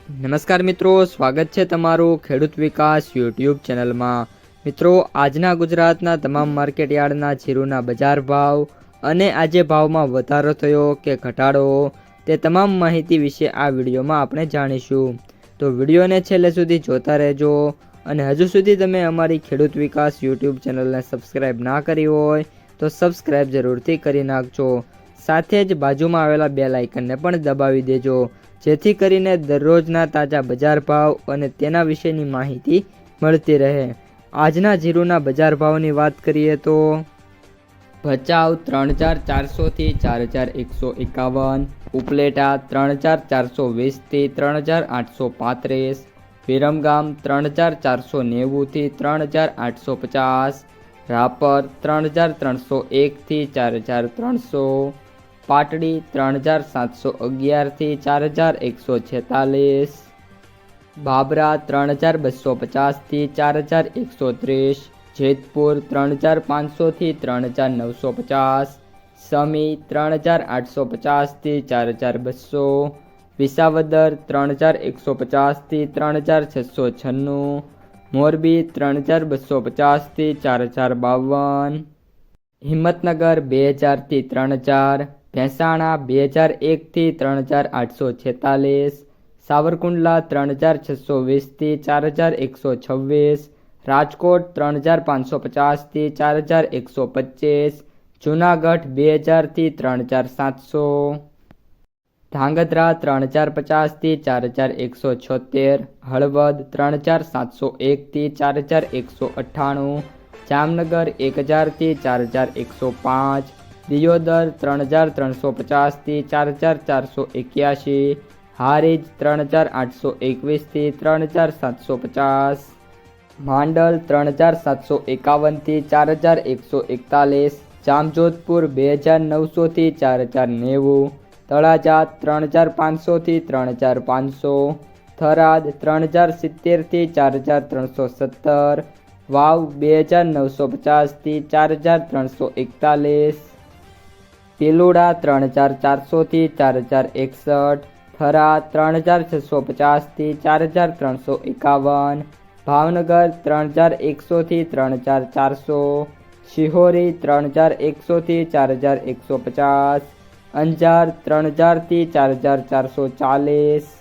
નમસ્કાર મિત્રો, સ્વાગત છે તમારું ખેડૂત વિકાસ યુટ્યુબ ચેનલમાં। મિત્રો, આજના ગુજરાતના તમામ માર્કેટયાર્ડના જીરુના બજાર ભાવ અને આજે ભાવમાં વધારો થયો કે ઘટાડો તે તમામ માહિતી વિશે આ વિડીયોમાં આપણે જાણીશું। તો વિડીયોને છેલ્લે સુધી જોતા રહેજો અને હજુ સુધી તમે અમારી ખેડૂત વિકાસ યુટ્યુબ ચેનલને સબસ્ક્રાઈબ ના કરી હોય તો સબસ્ક્રાઈબ જરૂરથી કરી નાખજો। સાથે જ બાજુમાં આવેલા બેલ આઇકનને પણ દબાવી દેજો, જેથી કરીને દરરોજના તાજા બજાર ભાવ અને તેના વિશેની માહિતી મળતી રહે। આજના જીરુના બજાર ભાવની વાત કરીએ તો ભચાઉ 3400 થી 4151, ઉપલેટા 3420 થી 3835, વિરમગામ 3490 થી 3850, રાપર 3301 થી 4300, પાટડી 3711 થી 4146, બાબરા 3250 થી 4130, જેતપુર 3500 થી 3950, સમી 3850 થી 4200, વિસાવદર 3150 થી 3696, મોરબી 3250 થી 4052, હિંમતનગર 2000 થી 3000, મહેસાણા 2001 થી 3846, સાવરકુંડલા 3620 થી 4126, રાજકોટ 3550 થી 4125, જૂનાગઢ 2000 થી 3700, ધાંગધ્રા 3050 થી 4176, હળવદ 3701 થી 4198, જામનગર 1000 થી 4105, દિયોદર 3350 થી 4481, હારીજ 3821 થી 3750, માંડલ 3751 થી 4141, જામજોધપુર 2900 થી 4090, તળાજા 3500 થી 3500, થરાદ 3070 થી 4317, વાવ 2950 થી 4341, પિલુડા 3400 થી 4061, થરા 3650 થી 4351, ભાવનગર 3100 થી 3400, શિહોરી 3100 થી 4150, અંજાર 3000 થી 4440,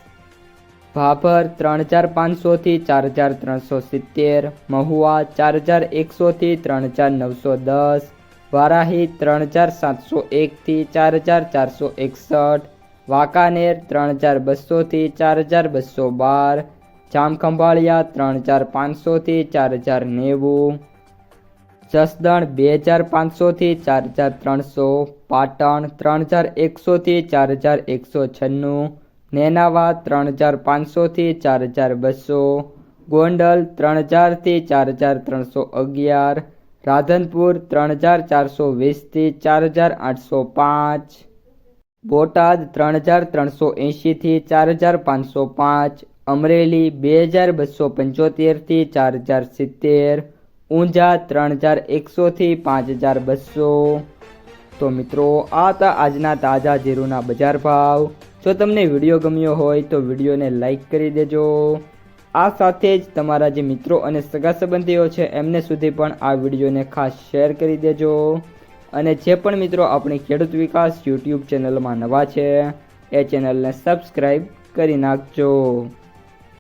ભાભર 3500 થી 4370, મહુવા 4100 થી 3910, વારાહી 3701 થી 4461, વાંકાનેર 3200 થી 4212, જામખંભાળિયા 3500 થી 4090, જસદણ 2500 થી 4300, પાટણ 3100 થી 4196, નેનાવા 3500 થી 4200, ગોંડલ 3000 થી 4311, રાધનપુર 3420 થી 4805, બોટાદ 3380 થી 4505, અમરેલી 2275 થી 4070, ઊંઝા 3100 થી 5200। તો મિત્રો, આ હતા આજના તાજા જીરુના બજાર ભાવ। જો તમને વિડીયો ગમ્યો હોય તો વિડીયોને લાઈક કરી દેજો। આ સાથે જ તમારા જે મિત્રો અને સગા સંબંધીઓ છે એમને સુધી પણ આ વિડીયોને ખાસ શેર કરી દેજો। અને જે પણ મિત્રો આપણી ખેડૂત વિકાસ યુટ્યુબ ચેનલમાં નવા છે એ ચેનલને સબસ્ક્રાઈબ કરી નાખજો।